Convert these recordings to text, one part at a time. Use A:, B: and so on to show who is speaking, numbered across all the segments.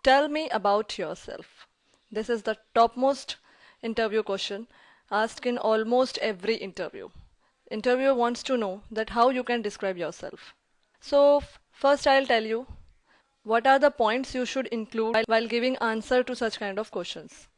A: Tell me about yourself. This is the topmost interview question asked in almost every interview. Interviewer wants to know that how you can describe yourself. So first I'll tell you what are the points you should include while giving answer to such kind of questions.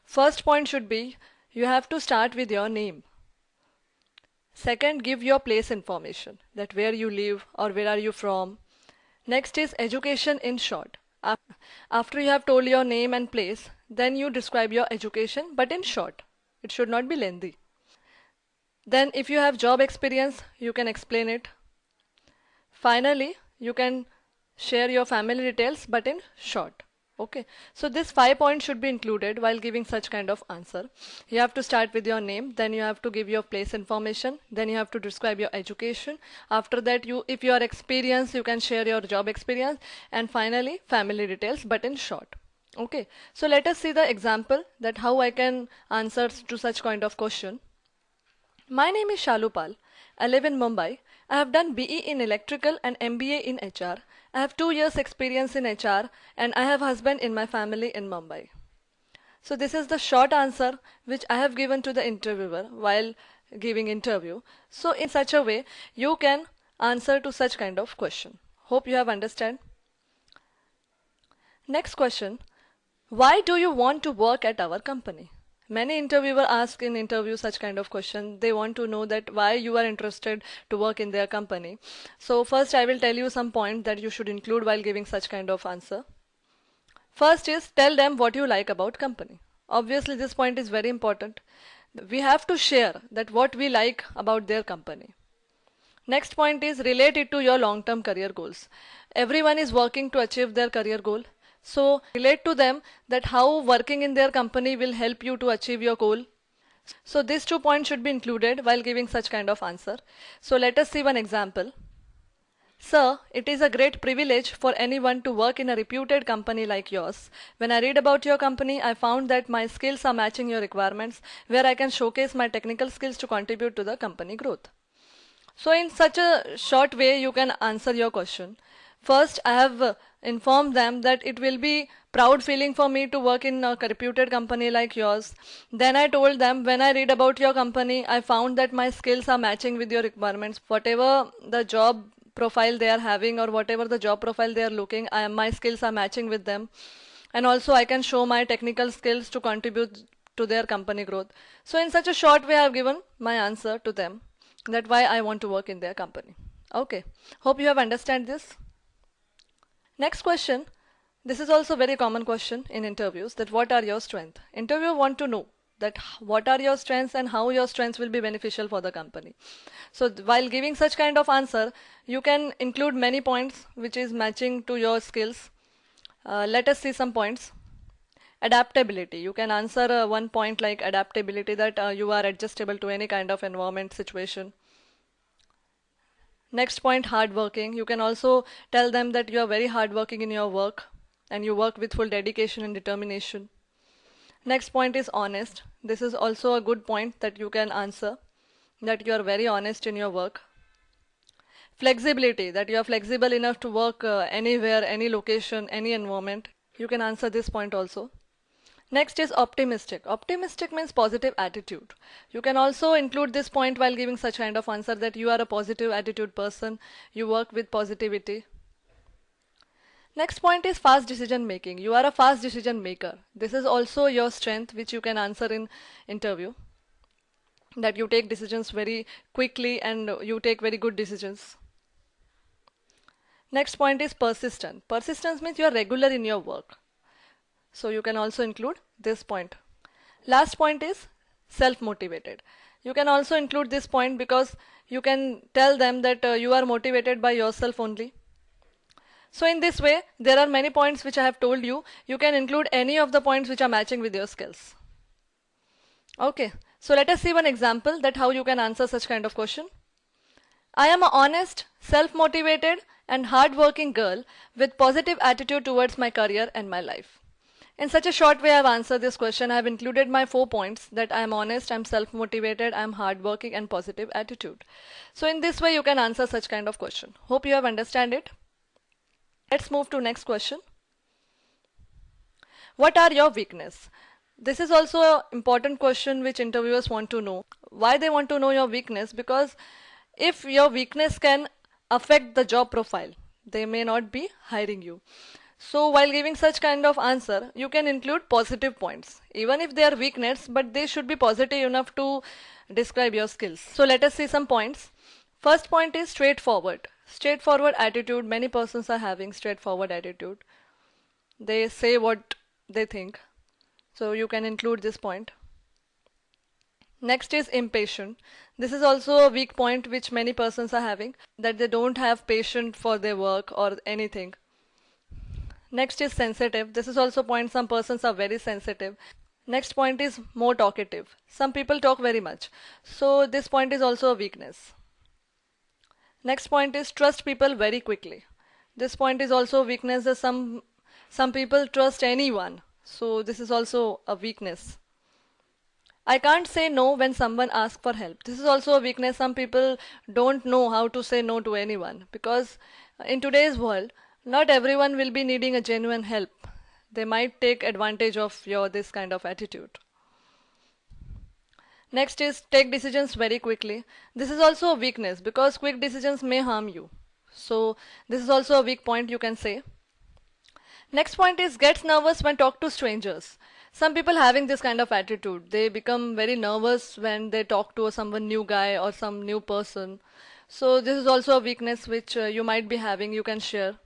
A: First point should be you have to start with your name. Second, give your place information, that where you live or where are you from. Next is education in short. After you have told your name and place, then you describe your education but in short. It should not be lengthy. Then if you have job experience, you can explain it. Finally, you can share your family details but in short. Okay, so this 5 points should be included while giving such kind of answer. You have to start with your name, then you have to give your place information, then you have to describe your education. After that, if you are experienced, you can share your job experience, and finally family details but in short. Okay, so let us see the example that how I can answer to such kind of question. My name is Shalupal. I live in Mumbai. I have done BE in electrical and MBA in HR. I have 2 years experience in HR and I have husband in my family in Mumbai. So this is the short answer which I have given to the interviewer while giving interview. So in such a way you can answer to such kind of question. Hope you have understand. Next question. Why do you want to work at our company? Many interviewer ask in interview such kind of question. They want to know that why you are interested to work in their company. So first I will tell you some point that you should include while giving such kind of answer. First is tell them what you like about company. Obviously this point is very important. We have to share that what we like about their company. Next point is relate it to your long-term career goals. Everyone is working to achieve their career goal. So relate to them that how working in their company will help you to achieve your goal. So these 2 points should be included while giving such kind of answer. So let us see one example. Sir, it is a great privilege for anyone to work in a reputed company like yours. When I read about your company, I found that my skills are matching your requirements, where I can showcase my technical skills to contribute to the company growth. So in such a short way you can answer your question. First, I have informed them that it will be proud feeling for me to work in a reputed company like yours. Then I told them when I read about your company, I found that my skills are matching with your requirements. Whatever the job profile they are having or whatever the job profile they are looking, my skills are matching with them. And also I can show my technical skills to contribute to their company growth. So in such a short way I have given my answer to them, that why I want to work in their company. Okay, hope you have understand this. Next question. This is also very common question in interviews, that what are your strengths? Interviewer want to know that what are your strengths and how your strengths will be beneficial for the company. So while giving such kind of answer, you can include many points which is matching to your skills. Let us see some points. Adaptability. You can answer one point like adaptability, that you are adjustable to any kind of environment situation. Next point, hardworking. You can also tell them that you are very hardworking in your work and you work with full dedication and determination. Next point is honest. This is also a good point that you can answer, that you are very honest in your work. Flexibility, that you are flexible enough to work anywhere, any location, any environment. You can answer this point also. Next is optimistic. Optimistic means positive attitude. You can also include this point while giving such kind of answer, that you are a positive attitude person, you work with positivity. Next point is fast decision making. You are a fast decision maker. This is also your strength which you can answer in interview, that you take decisions very quickly and you take very good decisions. Next point is persistent. Persistence means you are regular in your work. So you can also include this point. Last point is self-motivated. You can also include this point because you can tell them that you are motivated by yourself only. So in this way, there are many points which I have told you. You can include any of the points which are matching with your skills. Okay, so let us see one example that how you can answer such kind of question. I am a honest, self-motivated and hard-working girl with positive attitude towards my career and my life. In such a short way I have answered this question. I have included my 4 points, that I am honest, I am self-motivated, I am hardworking and positive attitude. So in this way you can answer such kind of question. Hope you have understand it. Let's move to next question. What are your weakness? This is also an important question which interviewers want to know. Why they want to know your weakness? Because if your weakness can affect the job profile, they may not be hiring you. So while giving such kind of answer, you can include positive points, even if they are weakness, but they should be positive enough to describe your skills. So let us see some points. First point is straightforward. Straightforward attitude. Many persons are having straightforward attitude. They say what they think. So you can include this point. Next is impatient. This is also a weak point which many persons are having, that they don't have patience for their work or anything. Next is sensitive. This is also a point, some persons are very sensitive. Next point is more talkative. Some people talk very much. So this point is also a weakness. Next point is trust people very quickly. This point is also a weakness, that some people trust anyone. So this is also a weakness. I can't say no when someone asks for help. This is also a weakness. Some people don't know how to say no to anyone, because in today's world, not everyone will be needing a genuine help. They might take advantage of your this kind of attitude. Next is take decisions very quickly. This is also a weakness, because quick decisions may harm you. So this is also a weak point, you can say. Next point is gets nervous when talk to strangers. Some people having this kind of attitude. They become very nervous when they talk to someone new guy or some new person. So this is also a weakness which you might be having, you can share.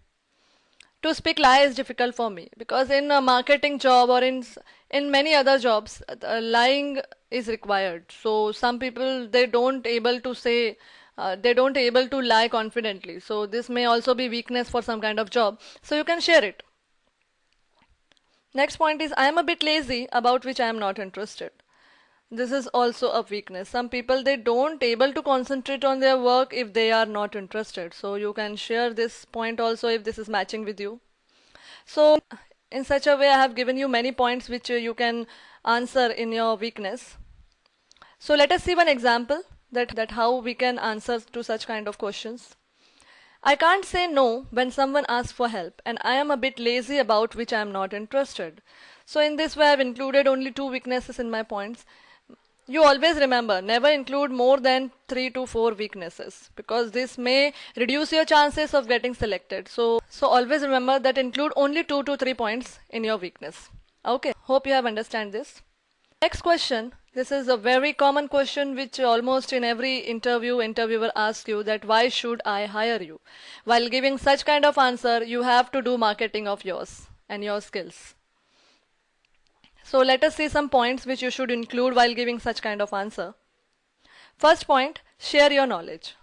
A: To speak lie is difficult for me, because in a marketing job or in many other jobs, lying is required. So some people, they don't able to say, they don't able to lie confidently. So this may also be weakness for some kind of job. So you can share it. Next point is I am a bit lazy, about which I am not interested. This is also a weakness. Some people, they don't able to concentrate on their work if they are not interested. So you can share this point also if this is matching with you. So in such a way, I have given you many points which you can answer in your weakness. So let us see one example that how we can answer to such kind of questions. I can't say no when someone asks for help, and I am a bit lazy, about which I am not interested. So in this way, I have included only two weaknesses in my points. You always remember, never include more than 3 to 4 weaknesses, because this may reduce your chances of getting selected. So always remember that include only 2 to 3 points in your weakness. Okay, hope you have understand this. Next question. This is a very common question which almost in every interview, interviewer asks you, that why should I hire you? While giving such kind of answer, you have to do marketing of yours and your skills. So let us see some points which you should include while giving such kind of answer. First point, share your knowledge.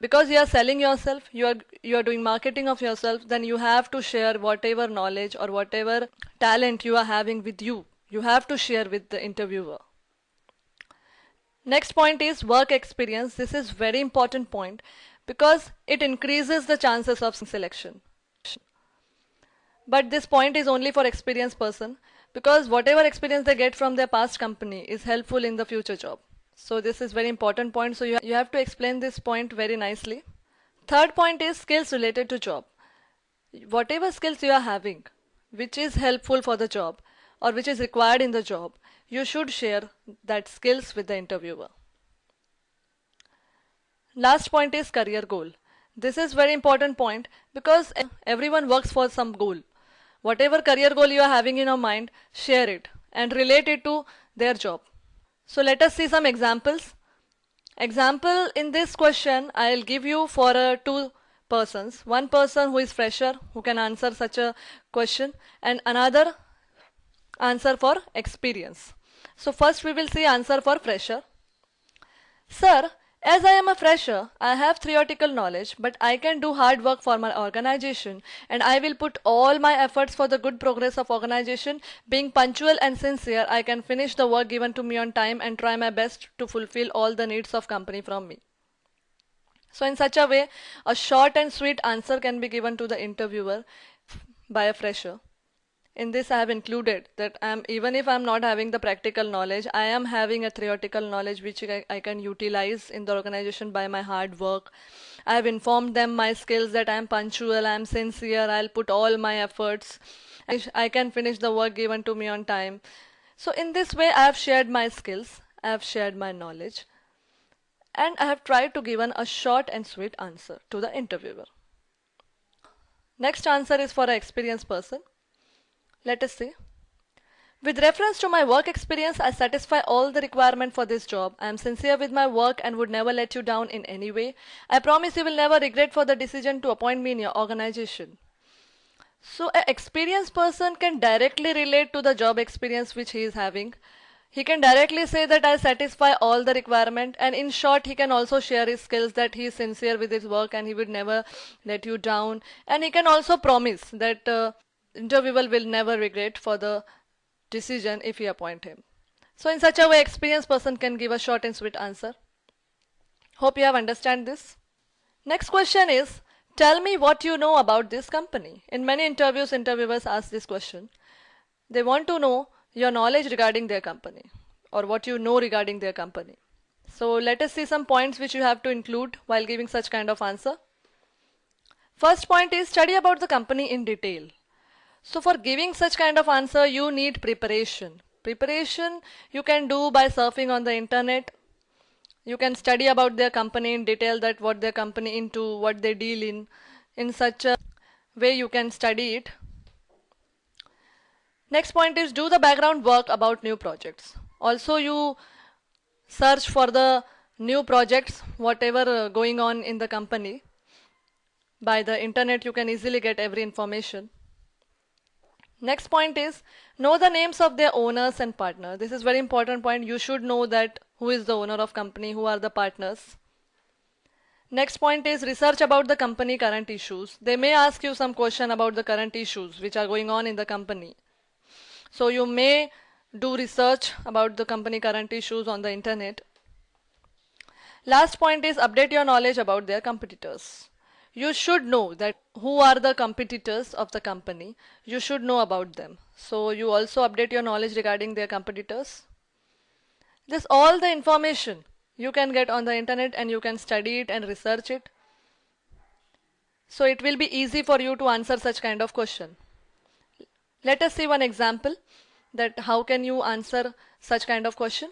A: Because you are selling yourself, you are doing marketing of yourself, then you have to share whatever knowledge or whatever talent you are having with you. You have to share with the interviewer. Next point is work experience. This is very important point, because it increases the chances of selection. But this point is only for experienced person, because whatever experience they get from their past company is helpful in the future job. So this is very important point. So you have to explain this point very nicely. Third point is skills related to job. Whatever skills you are having, which is helpful for the job or which is required in the job, you should share that skills with the interviewer. Last point is career goal. This is very important point, because everyone works for some goal. Whatever career goal you are having in your mind, share it and relate it to their job. So let us see some examples. Example in this question, I'll give you for two persons. One person who is fresher, who can answer such a question, and another answer for experience. So first we will see answer for fresher. Sir, as I am a fresher, I have theoretical knowledge, but I can do hard work for my organization, and I will put all my efforts for the good progress of organization. Being punctual and sincere, I can finish the work given to me on time and try my best to fulfill all the needs of company from me. So in such a way, a short and sweet answer can be given to the interviewer by a fresher. In this I have included that even if I am not having the practical knowledge, I am having a theoretical knowledge which I can utilize in the organization by my hard work. I have informed them my skills, that I am punctual, I am sincere, I'll put all my efforts, I can finish the work given to me on time. So in this way, I have shared my skills, I have shared my knowledge, and I have tried to give a short and sweet answer to the interviewer. Next answer is for an experienced person. Let us see. With reference to my work experience, I satisfy all the requirement for this job. I am sincere with my work and would never let you down in any way. I promise you will never regret for the decision to appoint me in your organization. So an experienced person can directly relate to the job experience which he is having. He can directly say that I satisfy all the requirement, and in short he can also share his skills that he is sincere with his work and he would never let you down, and he can also promise that interviewer will never regret for the decision if you appoint him. So in such a way, experienced person can give a short and sweet answer. Hope you have understand this. Next question is, tell me what you know about this company. In many interviews, interviewers ask this question. They want to know your knowledge regarding their company or what you know regarding their company. So let us see some points which you have to include while giving such kind of answer. First point is, study about the company in detail. So for giving such kind of answer, you need preparation. Preparation you can do by surfing on the internet. You can study about their company in detail, that what their company into, what they deal in. In such a way you can study it. Next point is, do the background work about new projects. Also you search for the new projects, whatever going on in the company. By the internet you can easily get every information. Next point is, know the names of their owners and partners. This is very important point. You should know that who is the owner of company, who are the partners. Next point is, research about the company current issues. They may ask you some question about the current issues which are going on in the company. So you may do research about the company current issues on the internet. Last point is, update your knowledge about their competitors. You should know that who are the competitors of the company. You should know about them. So you also update your knowledge regarding their competitors. This all the information you can get on the internet and you can study it and research it. So it will be easy for you to answer such kind of question. Let us see one example that how can you answer such kind of question.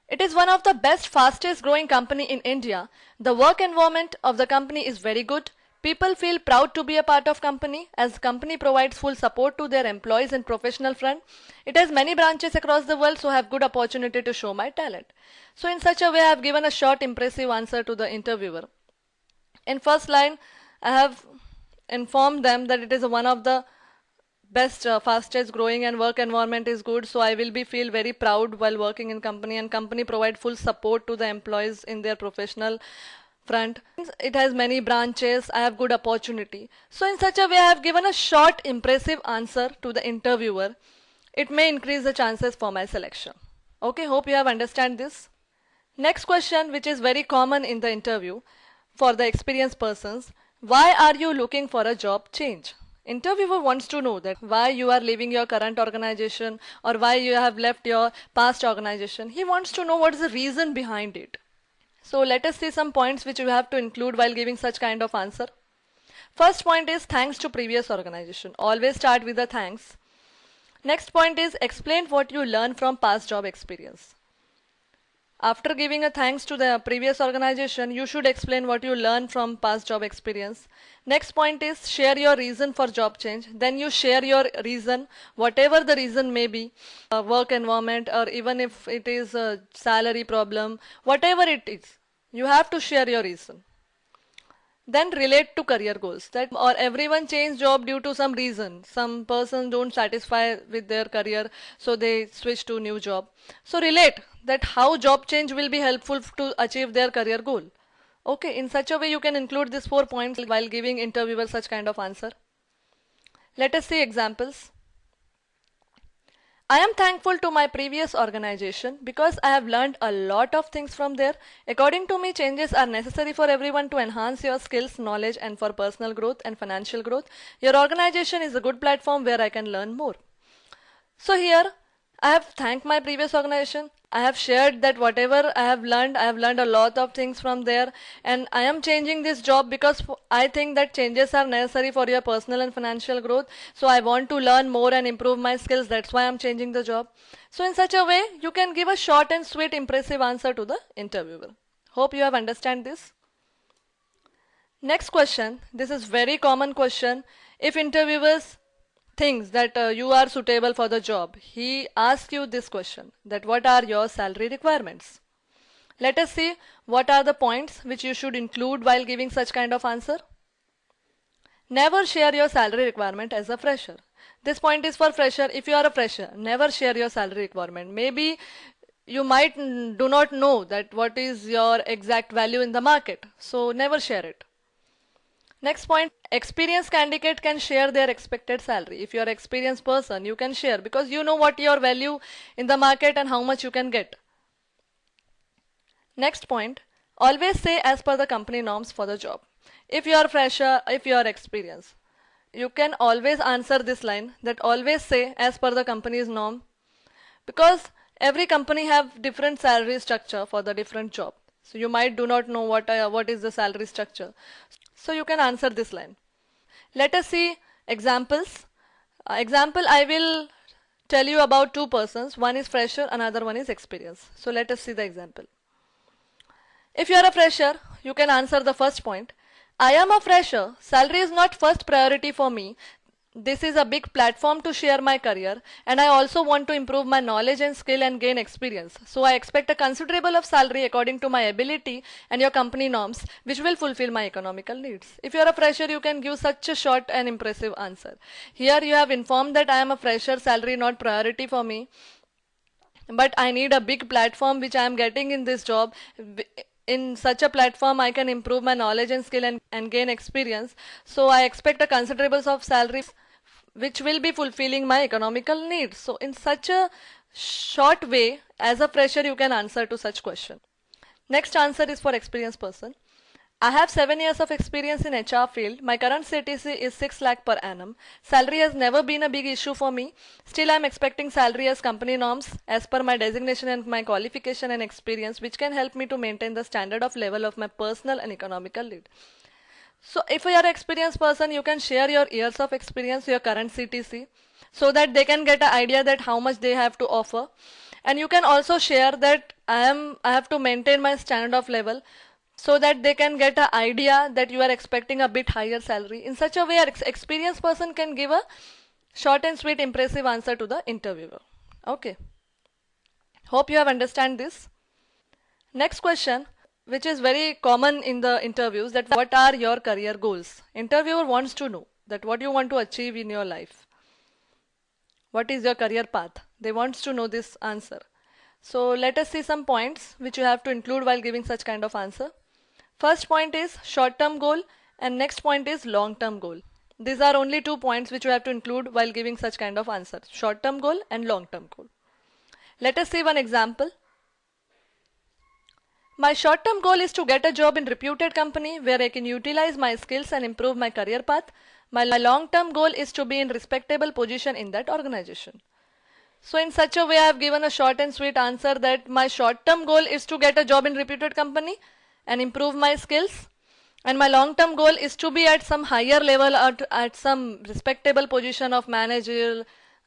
A: It is one of the best, fastest growing company in India. The work environment of the company is very good. People feel proud to be a part of company as company provides full support to their employees in professional front. It has many branches across the world, so I have good opportunity to show my talent. So in such a way I have given a short impressive answer to the interviewer. In first line I have informed them that it is one of the best, fastest growing and work environment is good, so I will be feel very proud while working in company, and company provide full support to the employees in their professional front. It has many branches, I have good opportunity. So in such a way I have given a short impressive answer to the interviewer. It may increase the chances for my selection. Okay, hope you have understand this. Next question, which is very common in the interview for the experienced persons, why are you looking for a job change? Interviewer wants to know that why you are leaving your current organization or why you have left your past organization. He wants to know what is the reason behind it. So let us see some points which you have to include while giving such kind of answer. First point is, thanks to previous organization. Always start with the thanks. Next point is, explain what you learned from past job experience. After giving a thanks to the previous organization, you should explain what you learned from past job experience. Next point is, share your reason for job change. Then you share your reason, whatever the reason may be, work environment, or even if it is a salary problem, whatever it is, you have to share your reason. Then relate to career goals, that or everyone change job due to some reason. Some persons don't satisfy with their career, so they switch to new job. So relate that how job change will be helpful to achieve their career goal. Okay, in such a way you can include these 4 points while giving interviewer such kind of answer. Let us see examples. I am thankful to my previous organization because I have learned a lot of things from there. According to me, changes are necessary for everyone to enhance your skills, knowledge, and for personal growth and financial growth. Your organization is a good platform where I can learn more. So here, I have thanked my previous organization. I have shared that whatever I have learned a lot of things from there, and I am changing this job because I think that changes are necessary for your personal and financial growth. So I want to learn more and improve my skills. That's why I'm changing the job. So in such a way, you can give a short and sweet, impressive answer to the interviewer. Hope you have understand this. Next question. This is very common question. If interviewers thinks that you are suitable for the job, he asks you this question, that what are your salary requirements? Let us see what are the points which you should include while giving such kind of answer. Never share your salary requirement as a fresher. This point is for fresher. If you are a fresher, never share your salary requirement. Maybe you might do not know that what is your exact value in the market. So never share it. Next point, experienced candidate can share their expected salary. If you are an experienced person, you can share because you know what your value in the market and how much you can get. Next point, always say as per the company norms for the job. If you are fresher, if you are experienced, you can always answer this line, that always say as per the company's norm, because every company have different salary structure for the different job. So you might do not know what is the salary structure. So you can answer this line. Let us see examples. Example, I will tell you about two persons. One is fresher, another one is experienced. So let us see the example. If you are a fresher, you can answer the first point. I am a fresher. Salary is not first priority for me. This is a big platform to share my career, and I also want to improve my knowledge and skill and gain experience. So I expect a considerable of salary according to my ability and your company norms, which will fulfill my economical needs. If you are a fresher, you can give such a short and impressive answer. Here you have informed that I am a fresher, salary not priority for me, but I need a big platform which I am getting in this job. In such a platform, I can improve my knowledge and skill and gain experience. So I expect a considerable of salary which will be fulfilling my economical needs. So in such a short way, as a fresher, you can answer to such question. Next answer is for experienced person. I have 7 years of experience in HR field. My current CTC is 6 lakh per annum. Salary has never been a big issue for me. Still, I am expecting salary as company norms as per my designation and my qualification and experience, which can help me to maintain the standard of level of my personal and economical need. So if you are an experienced person, you can share your years of experience, your current CTC, so that they can get an idea that how much they have to offer. And you can also share that I have to maintain my standard of level, so that they can get an idea that you are expecting a bit higher salary. In such a way, an experienced person can give a short and sweet impressive answer to the interviewer. Okay. Hope you have understand this. Next question, which is very common in the interviews, that what are your career goals? Interviewer wants to know that what you want to achieve in your life. What is your career path? They wants to know this answer. So let us see some points which you have to include while giving such kind of answer. First point is short-term goal and next point is long-term goal. These are only 2 points which you have to include while giving such kind of answer. Short-term goal and long-term goal. Let us see one example. My short-term goal is to get a job in reputed company where I can utilize my skills and improve my career path. My long-term goal is to be in respectable position in that organization. So in such a way, I have given a short and sweet answer that my short-term goal is to get a job in reputed company and improve my skills. And my long-term goal is to be at some higher level or at some respectable position of manager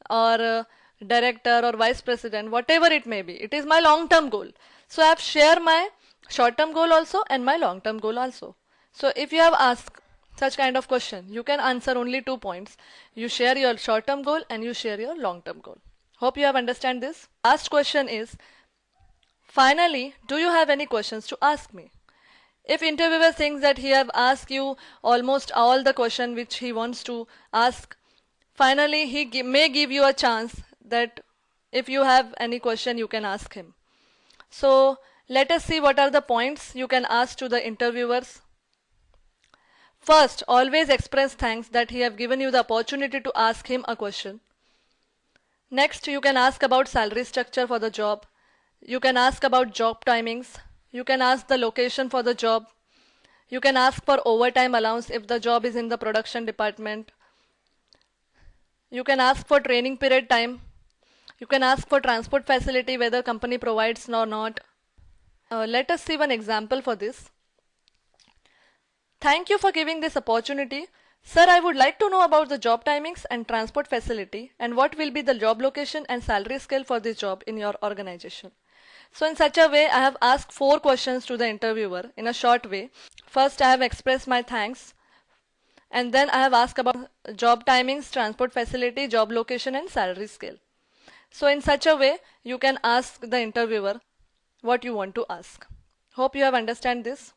A: or director or vice president, whatever it may be. It is my long-term goal. So I have shared my short-term goal also and my long-term goal also. So if you have asked such kind of question, you can answer only 2 points. You share your short-term goal and you share your long-term goal. Hope you have understand this. Last question is, finally, do you have any questions to ask me? If interviewer thinks that he have asked you almost all the question which he wants to ask, finally he may give you a chance that if you have any question you can ask him. So let us see what are the points you can ask to the interviewers. First, always express thanks that he have given you the opportunity to ask him a question. Next, you can ask about salary structure for the job. You can ask about job timings. You can ask the location for the job. You can ask for overtime allowance if the job is in the production department. You can ask for training period time. You can ask for transport facility, whether company provides or not. Let us see one example for this. Thank you for giving this opportunity. Sir, I would like to know about the job timings and transport facility and what will be the job location and salary scale for this job in your organization. So in such a way, I have asked 4 questions to the interviewer in a short way. First, I have expressed my thanks, and then I have asked about job timings, transport facility, job location and salary scale. So in such a way, you can ask the interviewer what you want to ask. Hope you have understand this.